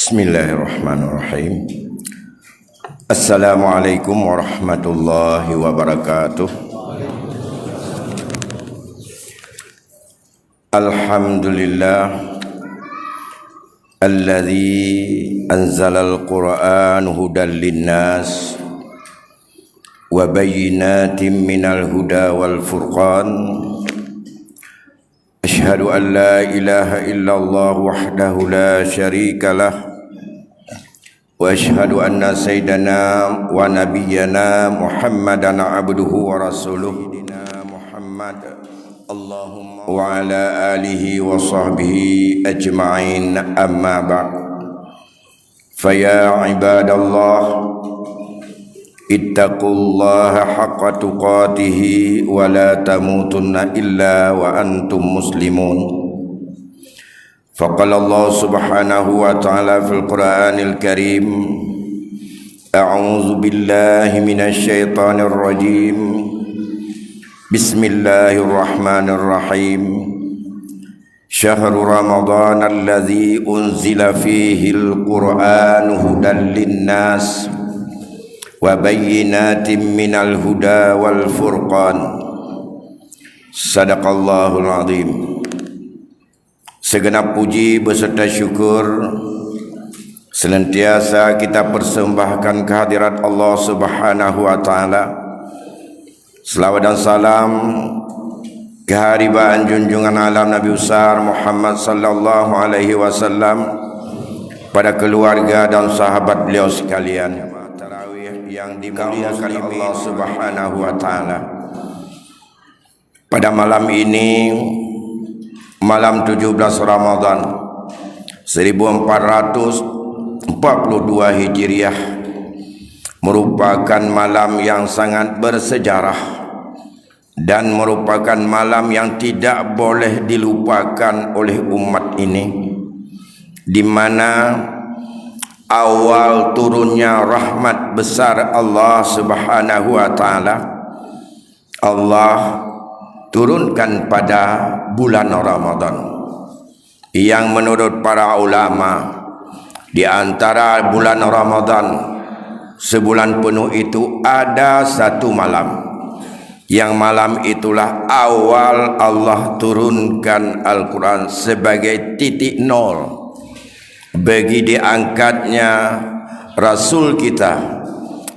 Bismillahirrahmanirrahim. Assalamualaikum warahmatullahi wabarakatuh. Alhamdulillah alladzi anzalal Qur'an hudan linnas wa bayyinatin minal huda wal furqan. Asyhadu an la ilaha illallah wahdahu la syarika lah wa asyhadu anna sayyidana wa nabiyyana Muhammadan abduhu wa rasuluh Muhammad Allahumma wa ala alihi wa sahbihi ajma'in amma ba'd. Faya ibadallah ittaqullaha haqqa tuqatih wa la tamutunna illa wa antum muslimun. Faqala Allah subhanahu wa ta'ala fil Qur'anil Karim, a'udzu billahi minasy syaithanir rajim. Bismillahirrahmanirrahim. Syahrul Ramadan alladzi unzila fihi al-Qur'anu hudan linnas wa bayyinatin minal huda wal furqan. Sadaqallahul azim. Segenap puji beserta syukur senantiasa kita persembahkan kehadirat Allah Subhanahu wa taala. Selawat dan salam keharibaan junjungan alam Nabi besar Muhammad sallallahu alaihi wasallam pada keluarga dan sahabat beliau sekalian yang dimuliakan Allah Subhanahu wa taala. Pada malam ini, malam 17 Ramadan 1442 Hijriah, merupakan malam yang sangat bersejarah dan merupakan malam yang tidak boleh dilupakan oleh umat ini, di mana awal turunnya rahmat besar Allah Subhanahu wa taala Allah turunkan pada bulan Ramadan, yang menurut para ulama di antara bulan Ramadan sebulan penuh itu ada satu malam, yang malam itulah awal Allah turunkan Al-Quran sebagai titik nol bagi diangkatnya Rasul kita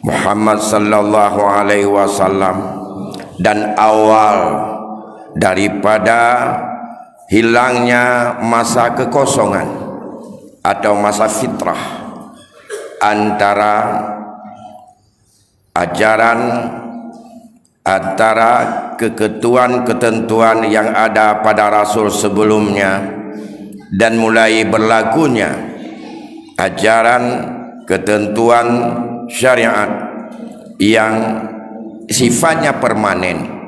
Muhammad sallallahu alaihi wasallam, dan awal daripada hilangnya masa kekosongan atau masa fitrah antara ajaran, antara ketentuan yang ada pada Rasul sebelumnya, dan mulai berlakunya ajaran ketentuan syariat yang sifatnya permanen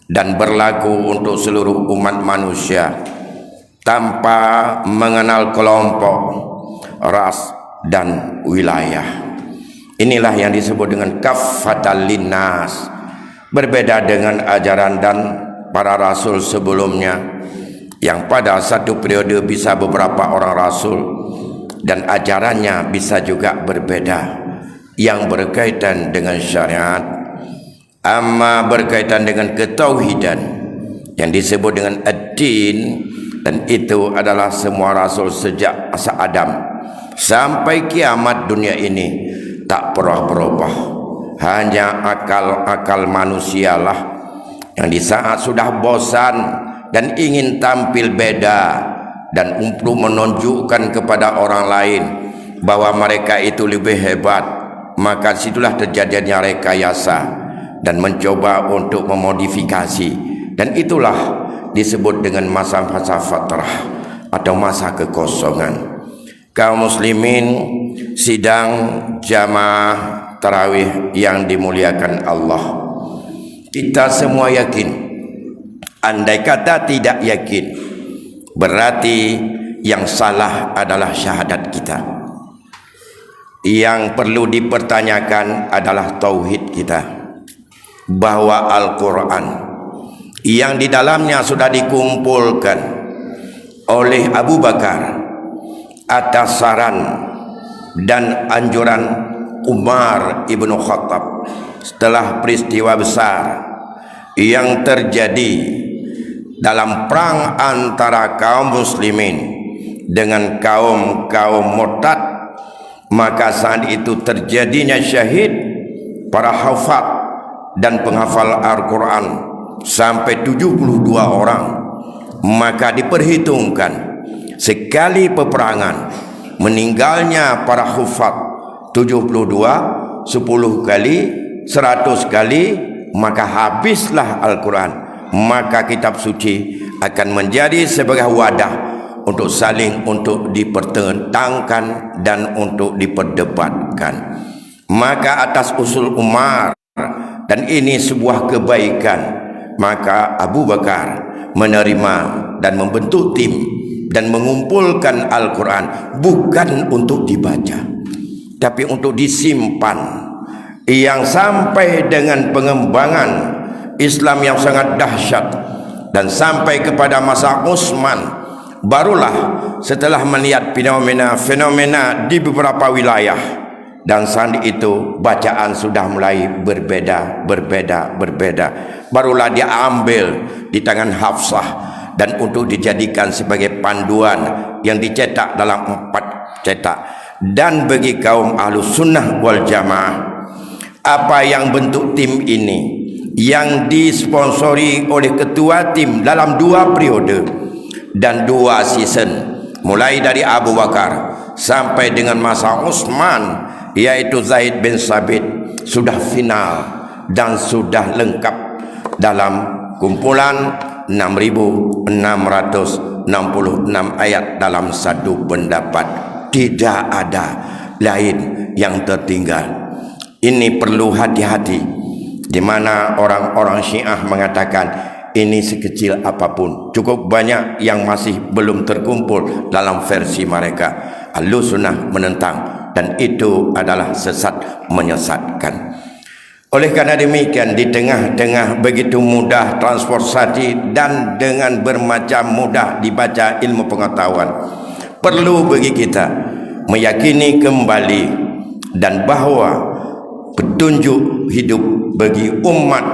dan berlaku untuk seluruh umat manusia tanpa mengenal kelompok, ras dan wilayah. Inilah yang disebut dengan kaffatan linnas, berbeda dengan ajaran dan para rasul sebelumnya, yang pada satu periode bisa beberapa orang rasul dan ajarannya bisa juga berbeda yang berkaitan dengan syariat. Amma berkaitan dengan ketauhidan yang disebut dengan ad-din, dan itu adalah semua rasul sejak masa Adam sampai kiamat dunia ini tak pernah berubah. Hanya akal-akal manusialah yang di saat sudah bosan dan ingin tampil beda dan untuk menunjukkan kepada orang lain bahwa mereka itu lebih hebat, maka situlah terjadinya rekayasa dan mencoba untuk memodifikasi, dan itulah disebut dengan masa-masa fatrah atau masa kekosongan. Kaum muslimin sidang jamaah tarawih yang dimuliakan Allah, kita semua yakin, andai kata tidak yakin berarti yang salah adalah syahadat kita. Yang perlu dipertanyakan adalah tauhid kita, bahwa Al-Quran yang di dalamnya sudah dikumpulkan oleh Abu Bakar atas saran dan anjuran Umar ibnu Khattab setelah peristiwa besar yang terjadi dalam perang antara kaum muslimin dengan kaum murtad. Maka saat itu terjadinya syahid para hafaz dan penghafal Al-Quran sampai 72 orang. Maka diperhitungkan sekali peperangan meninggalnya para hafaz 72, 10 kali, 100 kali, maka habislah Al-Quran. Maka kitab suci akan menjadi sebagai wadah untuk saling untuk dipertentangkan dan untuk diperdebatkan. Maka atas usul Umar, dan ini sebuah kebaikan, maka Abu Bakar menerima dan membentuk tim dan mengumpulkan Al-Quran bukan untuk dibaca, tapi untuk disimpan, yang sampai dengan pengembangan Islam yang sangat dahsyat dan sampai kepada masa Utsman, barulah setelah melihat fenomena di beberapa wilayah, dan saat itu bacaan sudah mulai berbeda, barulah dia ambil di tangan Hafsah dan untuk dijadikan sebagai panduan yang dicetak dalam 4 cetak. Dan bagi kaum Ahlus Sunnah wal Jamaah, apa yang bentuk tim ini yang disponsori oleh ketua tim dalam 2 periode dan 2 season, mulai dari Abu Bakar sampai dengan masa Utsman, yaitu Zaid bin Sabit, sudah final dan sudah lengkap dalam kumpulan 6.666 ayat dalam satu pendapat. Tidak ada lain yang tertinggal. Ini perlu hati-hati, di mana orang-orang Syiah mengatakan ini sekecil apapun. Cukup banyak yang masih belum terkumpul dalam versi mereka. Ahlus Sunnah menentang, dan itu adalah sesat, menyesatkan. Oleh karena demikian, di tengah-tengah begitu mudah transportasi dan dengan bermacam mudah dibaca ilmu pengetahuan, perlu bagi kita meyakini kembali dan bahwa petunjuk hidup bagi umat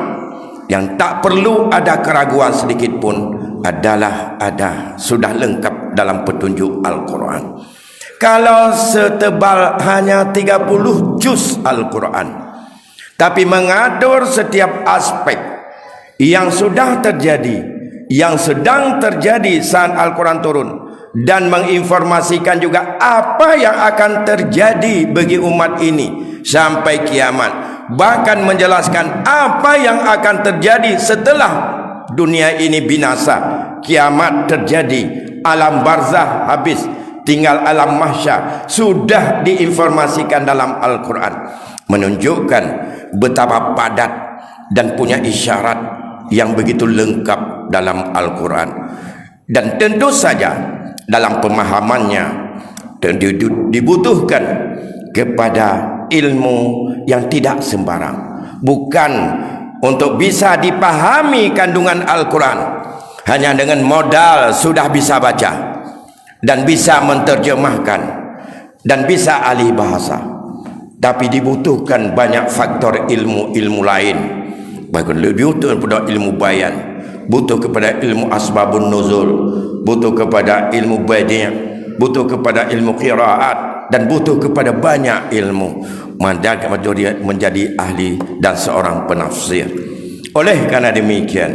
yang tak perlu ada keraguan sedikit pun adalah sudah lengkap dalam petunjuk Al-Quran. Kalau setebal hanya 30 juz Al-Quran, tapi mengatur setiap aspek yang sudah terjadi, yang sedang terjadi saat Al-Quran turun, dan menginformasikan juga apa yang akan terjadi bagi umat ini sampai kiamat, bahkan menjelaskan apa yang akan terjadi setelah dunia ini binasa, kiamat terjadi, alam barzah habis, tinggal alam mahsyar, sudah diinformasikan dalam Al-Quran, menunjukkan betapa padat dan punya isyarat yang begitu lengkap dalam Al-Quran. Dan tentu saja dalam pemahamannya dibutuhkan kepada ilmu yang tidak sembarang, bukan untuk bisa dipahami kandungan Al-Quran hanya dengan modal sudah bisa baca dan bisa menterjemahkan dan bisa ahli bahasa, tapi dibutuhkan banyak faktor ilmu lain. Bahkan lebih butuh kepada ilmu bayan, butuh kepada ilmu asbabun nuzul, butuh kepada ilmu badi', butuh kepada ilmu qiraat, dan butuh kepada banyak ilmu menjadi ahli dan seorang penafsir. Oleh karena demikian,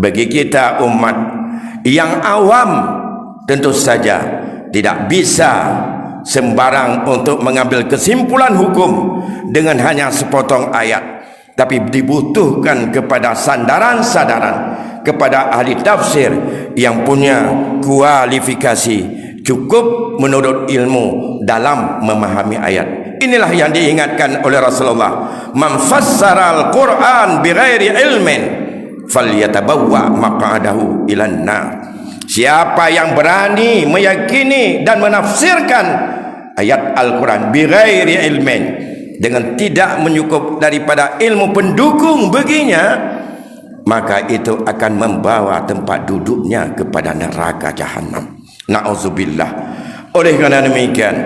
bagi kita umat yang awam, tentu saja tidak bisa sembarang untuk mengambil kesimpulan hukum dengan hanya sepotong ayat, tapi dibutuhkan kepada sandaran-sandaran, kepada ahli tafsir yang punya kualifikasi cukup menurut ilmu dalam memahami ayat. Inilah yang diingatkan oleh Rasulullah, man fassara al-Quran bighairi ilmin falyatabawwa maq'adahu ilan nar. Siapa yang berani meyakini dan menafsirkan ayat Al-Quran bighairi ilmin, dengan tidak menyukup daripada ilmu pendukung baginya, maka itu akan membawa tempat duduknya kepada neraka jahanam. Na'udzubillah. Oleh karena demikian,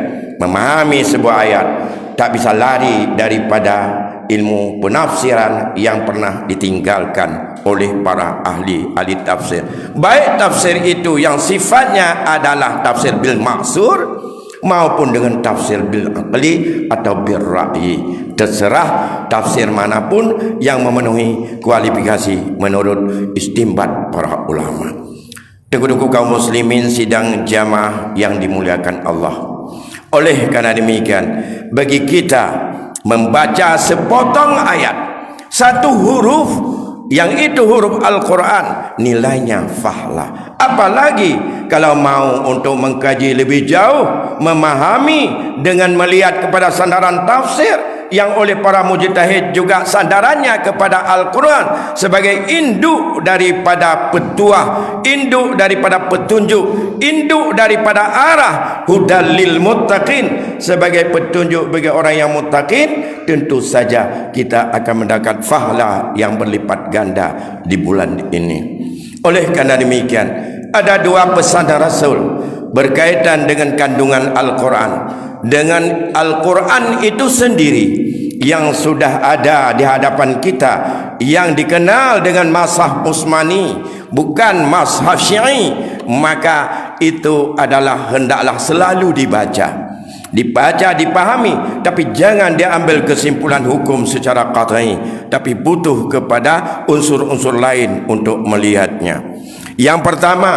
memahami sebuah ayat, tak bisa lari daripada ilmu penafsiran yang pernah ditinggalkan oleh para ahli tafsir. Baik tafsir itu yang sifatnya adalah tafsir bil maksur maupun dengan tafsir bil aqli atau bil ra'yi. Terserah tafsir manapun yang memenuhi kualifikasi menurut istimbat para ulama. Tuku-tuku kaum muslimin sidang jamaah yang dimuliakan Allah. Oleh karena demikian, bagi kita membaca sepotong ayat, satu huruf, yang itu huruf Al-Quran, nilainya fahla. Apalagi kalau mau untuk mengkaji lebih jauh, memahami dengan melihat kepada sandaran tafsir yang oleh para mujtahid juga sandarannya kepada Al-Quran sebagai induk daripada petuah, induk daripada petunjuk, induk daripada arah, hudal lil muttaqin, sebagai petunjuk bagi orang yang muttaqin. Tentu saja kita akan mendapat pahala yang berlipat ganda di bulan ini. Oleh karena demikian, ada dua pesan Rasul berkaitan dengan kandungan Al-Quran. Dengan Al-Quran itu sendiri yang sudah ada di hadapan kita, yang dikenal dengan mazhab Utsmani, bukan mazhab Syi'i, maka itu adalah hendaklah selalu dibaca, dipahami, tapi jangan diambil kesimpulan hukum secara qat'i, tapi butuh kepada unsur-unsur lain untuk melihatnya. Yang pertama,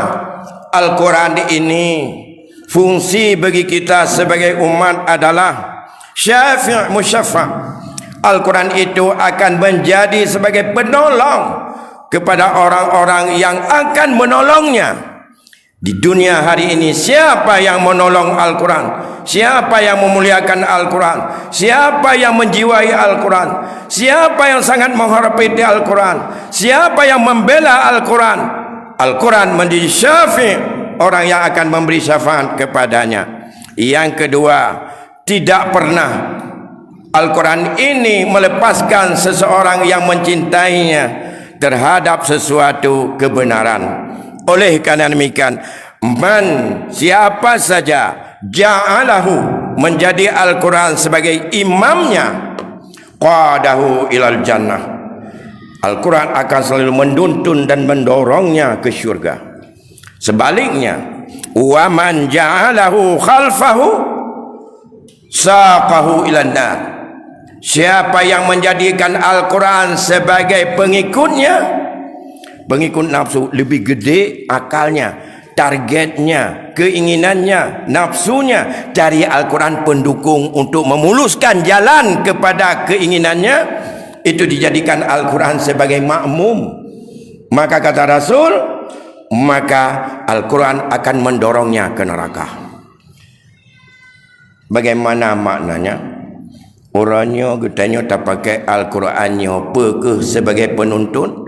Al-Quran ini fungsi bagi kita sebagai umat adalah syafi' musyaffa'. Al-Quran itu akan menjadi sebagai penolong kepada orang-orang yang akan menolongnya. Di dunia hari ini, siapa yang menolong Al-Quran? Siapa yang memuliakan Al-Quran? Siapa yang menjiwai Al-Quran? Siapa yang sangat menghormati Al-Quran? Siapa yang membela Al-Quran? Al-Quran menjadi syafi', orang yang akan memberi syafaat kepadanya. Yang kedua, tidak pernah Al-Quran ini melepaskan seseorang yang mencintainya terhadap sesuatu kebenaran. Oleh karena demikian, siapa saja ja'alahu, menjadi Al-Quran sebagai imamnya, qadahu ilal jannah, Al-Quran akan selalu menuntun dan mendorongnya ke syurga. Sebaliknya, wa man ja'alahu khalfahu saqahu ilan nar, siapa yang menjadikan Al-Quran sebagai pengikutnya, pengikut nafsu, lebih gede akalnya, targetnya, keinginannya, nafsunya, cari Al-Quran pendukung untuk memuluskan jalan kepada keinginannya, itu dijadikan Al-Quran sebagai makmum. Maka kata Rasul, maka Al-Quran akan mendorongnya ke neraka. Bagaimana maknanya? Orangnya katanya tak pakai Al-Qurannya apa sebagai penuntun,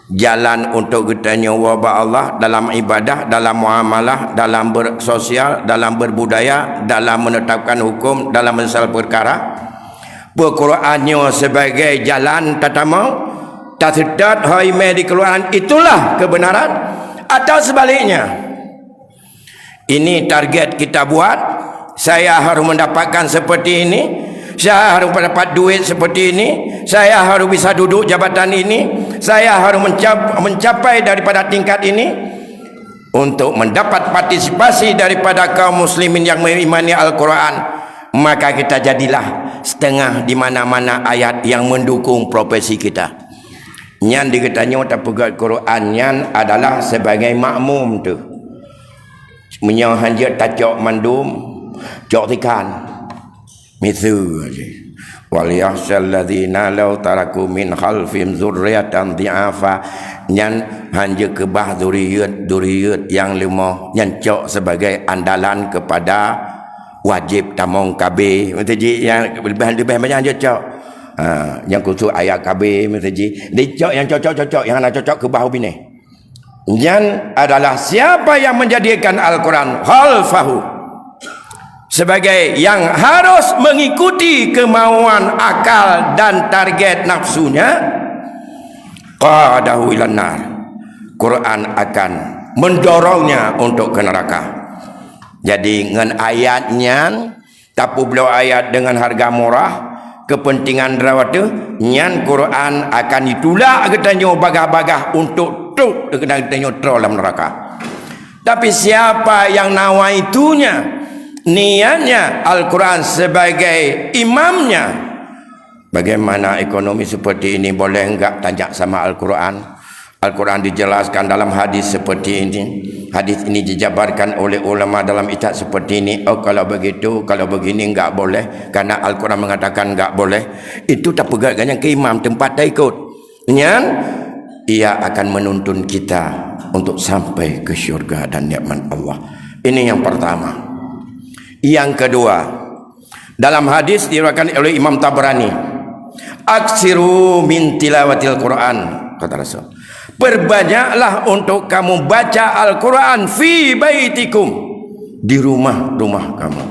jalan untuk katanya wabah Allah dalam ibadah, dalam muamalah, dalam bersosial, dalam berbudaya, dalam menetapkan hukum, dalam menyelesaikan perkara. Al-Qurannya sebagai jalan tatama, tasidat haimai di keluaran, itulah kebenaran. Atau sebaliknya, ini target kita buat, saya harus mendapatkan seperti ini, saya harus mendapat duit seperti ini, saya harus bisa duduk jabatan ini, saya harus mencapai daripada tingkat ini. Untuk mendapat partisipasi daripada kaum muslimin yang mengimani Al-Quran, maka kita jadilah setengah di mana-mana ayat yang mendukung profesi kita. Nyan dikatanya tak pegat Quran, nyan adalah sebagai makmum tu. Menyahan je tacok mandum, cok tikan. Mithu aja. Wal yahsal ladzina law taraku min khalfihim dzurriatan dhi'afa, nyan hanya kebah duriyat yang lemah, nyan cok sebagai andalan kepada wajib tamong KB. Mesti yang lebih banyak je cok. Yang khusus ayat KB mesti dicok yang cocok-cocok, yang nak cocok ke bahu bini. Yang adalah siapa yang menjadikan Al-Quran khalfahu sebagai yang harus mengikuti kemauan akal dan target nafsunya, qadahu ilan nar, Quran akan mendorongnya untuk ke neraka. Jadi dengan ayatnya Tapi beliau ayat dengan harga murah, kepentingan rawat tu, nyan Quran akan ditulak katanya bagah-bagah untuk tuk katanya dalam neraka. Tapi siapa yang nawa itunya, niatnya Al-Quran sebagai imamnya, bagaimana ekonomi seperti ini boleh enggak tanya sama Al-Quran? Al-Quran dijelaskan dalam hadis seperti ini. Hadis ini dijabarkan oleh ulama dalam itat seperti ini. Oh, kalau begitu, kalau begini enggak boleh, karena Al-Quran mengatakan enggak boleh. Itu tak pegangnya ke imam tempat tak ikut. Nyan, ia akan menuntun kita untuk sampai ke syurga dan nikmat Allah. Ini yang pertama. Yang kedua, dalam hadis diriwayatkan oleh Imam Tabrani, aksiru min tilawatil Quran, kata Rasul, perbanyaklah untuk kamu baca Al-Quran fi baitikum, di rumah-rumah kamu.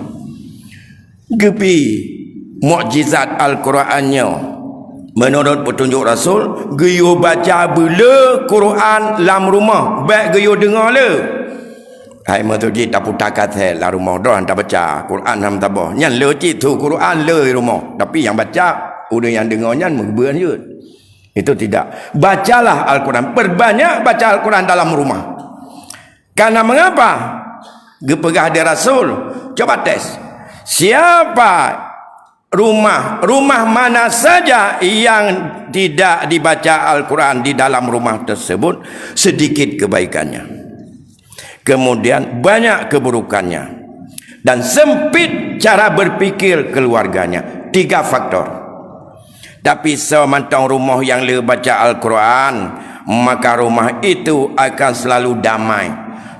Gepi mukjizat Al-Qurannya menurut petunjuk Rasul, geyo baca bela Quran dalam rumah, baik geyo dengar le. Hai matuji tak putakat la rumah dah tak baca Quran ham tabah. Nyan le cik tu Quran le rumah. Tapi yang baca udah yang dengar nyan mengbeun je. Itu tidak. Bacalah Al-Quran. Perbanyak baca Al-Quran dalam rumah. Karena mengapa? Gepegah di Rasul. Coba tes. Siapa rumah mana saja yang tidak dibaca Al-Quran di dalam rumah tersebut, sedikit kebaikannya, kemudian banyak keburukannya, dan sempit cara berpikir keluarganya. 3 faktor. Tapi semantang rumah yang le baca Al-Quran, maka rumah itu akan selalu damai,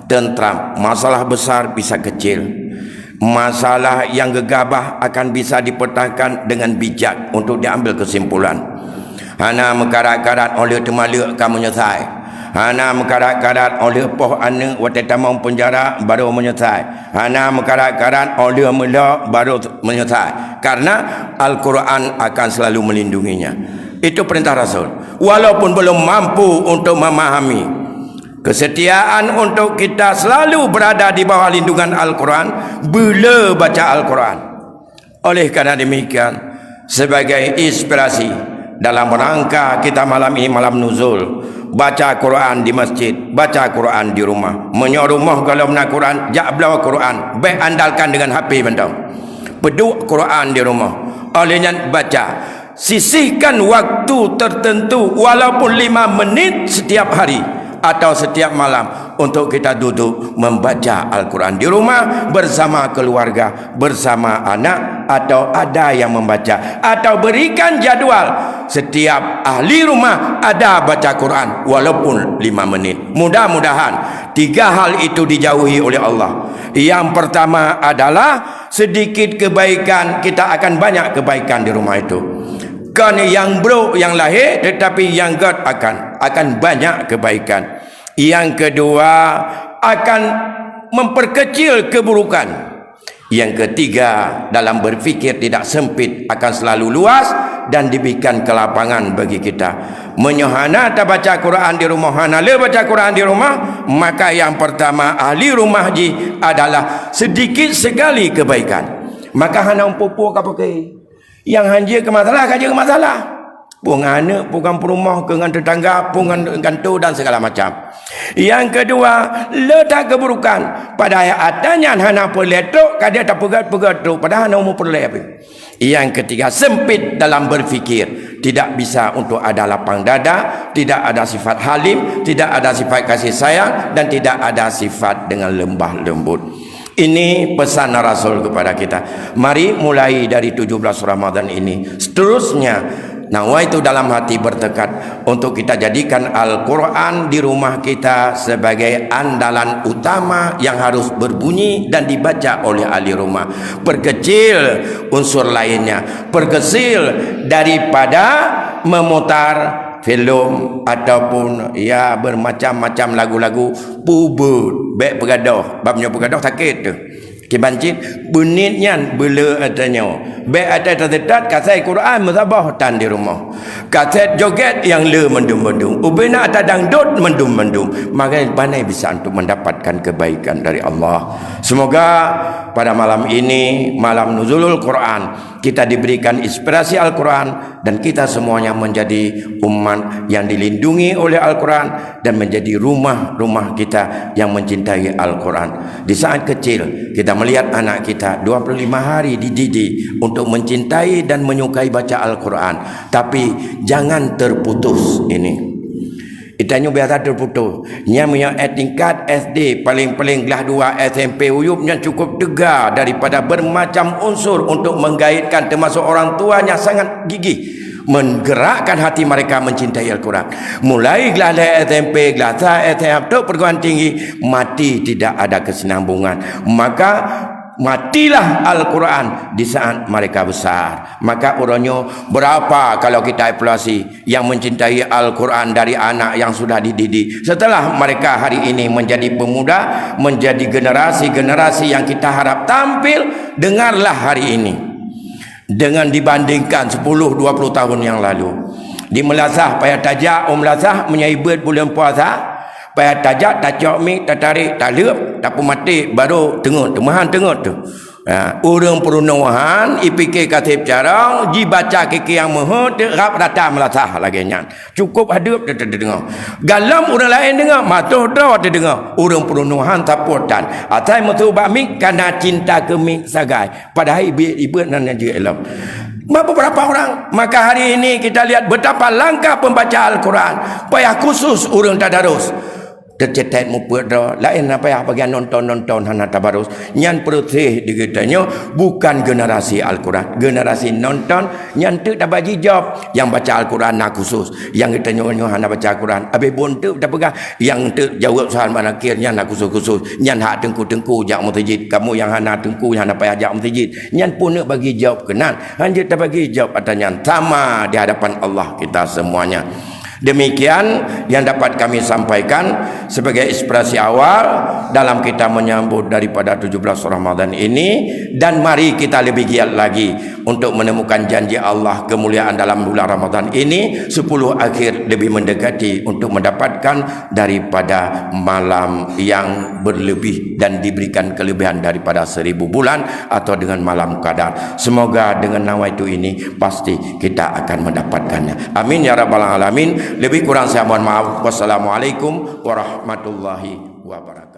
tentram. Masalah besar bisa kecil, masalah yang gegabah akan bisa dipetahkan dengan bijak untuk diambil kesimpulan. Hana mekarat-karat oleh temaluk kamu menyesai, hana mekarat-karat oleh poh ane watetamang penjara baru menyesai, hana mekarat-karat oleh mula baru menyesai, karena Al-Quran akan selalu melindunginya. Itu perintah Rasul. Walaupun belum mampu untuk memahami, kesetiaan untuk kita selalu berada di bawah lindungan Al-Quran, bila baca Al-Quran. Oleh karena demikian, sebagai inspirasi dalam rangka kita malam ini malam nuzul, baca Quran di masjid, baca Quran di rumah. Menyor rumah kalau nak Quran, jak belau Quran, baik andalkan dengan HP bentang. Peduk Quran di rumah. Olehnya baca. Sisihkan waktu tertentu walaupun 5 menit setiap hari atau setiap malam untuk kita duduk membaca Al-Quran di rumah bersama keluarga, bersama anak, atau ada yang membaca, atau berikan jadual setiap ahli rumah ada baca Quran walaupun 5 menit. Mudah-mudahan 3 hal itu dijauhi oleh Allah. Yang pertama adalah sedikit kebaikan, kita akan banyak kebaikan di rumah itu. Kan yang buruk yang lahir, tetapi yang good akan banyak kebaikan. Yang kedua, akan memperkecil keburukan. Yang ketiga, dalam berfikir tidak sempit, akan selalu luas dan diberikan kelapangan bagi kita. Menyohana tak baca Quran di rumah, hana le baca Quran di rumah, maka yang pertama ahli rumah ji adalah sedikit sekali kebaikan. Maka hana umpupu apa ke? Yang hanja ke masalah, kaja ke masalah. Pungana, pungan perumah, dengan tetangga, pungan gantu dan segala macam. Yang kedua, letak keburukan. Pada adanya hana peletok, kadia tak pegat-pegat tu. Padahal hana umur perleh apa. Yang ketiga, sempit dalam berfikir. Tidak bisa untuk ada lapang dada, tidak ada sifat halim, tidak ada sifat kasih sayang, dan tidak ada sifat dengan lembah lembut. Ini pesan Rasul kepada kita. Mari mulai dari 17 Ramadan ini, seterusnya nawaitu dalam hati bertekad untuk kita jadikan Al-Quran di rumah kita sebagai andalan utama yang harus berbunyi dan dibaca oleh ahli rumah. Perkecil unsur lainnya, perkecil daripada memutar filem ataupun ya bermacam-macam lagu-lagu pubut, baik pegadah, babnya pegadah sakit tu. Kibancit bunitnya bela atanya. Baik atas terdekat kasai Quran musabah tan di rumah. Kaset joget yang le mendung-mendung. Ubena atas dangdut mendung-mendung. Maka pandai bisa untuk mendapatkan kebaikan dari Allah. Semoga pada malam ini, malam nuzulul Quran, kita diberikan inspirasi Al-Quran dan kita semuanya menjadi umat yang dilindungi oleh Al-Quran dan menjadi rumah-rumah kita yang mencintai Al-Quran. Di saat kecil kita melihat anak kita 25 hari dididik untuk mencintai dan menyukai baca Al-Quran, tapi jangan terputus ini. Itanya biasa terputus. Nya punya tingkat SD paling-paling kelas 2 SMP uyupnya cukup tegar daripada bermacam unsur untuk menggaitkan, termasuk orang tuanya sangat gigih menggerakkan hati mereka mencintai Al-Quran. Mulai kelas SMP, kelas SMP perguruan tinggi, mati tidak ada kesinambungan. Maka matilah Al-Quran di saat mereka besar. Maka urangnya berapa kalau kita evaluasi yang mencintai Al-Quran dari anak yang sudah dididik setelah mereka hari ini menjadi pemuda, menjadi generasi-generasi yang kita harap tampil. Dengarlah hari ini dengan dibandingkan 10-20 tahun yang lalu. Di Melasah payah tajak Melasah menyaibat bulan puasa, payah tajak tak cok mik tak tarik tak lep tak pun mati baru tengok temahan tengok tu. Orang perunuhan IPK katib carang ji baca kiki yang mahut rap datang Melasah lagi nyan. Cukup hadup dia dengar. Galam orang lain dengar, matuh dah dia dengar. Orang perunuhan taputan. Atai mutu bak mik karena cinta ke mik sagai. Padahal ibu nan dia elok. Beberapa orang. Maka hari ini kita lihat betapa langkah pembaca Al-Quran. Payah khusus orang tadarus. Tercetak muput dah. Lain apa yang bagian nonton-nonton hana tabarus. Nyan perutih dikitanya bukan generasi Al-Quran. Generasi nonton. Nyan tu dah bagi jawab. Yang baca Al-Quran nak khusus. Yang kita nyonya hana baca Al-Quran. Habis pun tu dah pegang. Yang tu jawab soal mana akhirnya nak khusus-khusus. Nyan hak tengku-tengku jak mutajid. Kamu yang hana tengku yang hana payah jak mutajid. Nyan pun nak bagi jawab kenan. Hanya dah bagi jawab atas sama di hadapan Allah kita semuanya. Demikian yang dapat kami sampaikan sebagai inspirasi awal dalam kita menyambut daripada 17 Ramadan ini. Dan mari kita lebih giat lagi untuk menemukan janji Allah kemuliaan dalam bulan Ramadan ini. 10 akhir lebih mendekati untuk mendapatkan daripada malam yang berlebih dan diberikan kelebihan daripada 1000 bulan atau dengan malam qadar. Semoga dengan nawaitu ini pasti kita akan mendapatkannya. Amin ya rabbal alamin. Lebih kurang saya mohon maaf. Wassalamualaikum warahmatullahi wabarakatuh.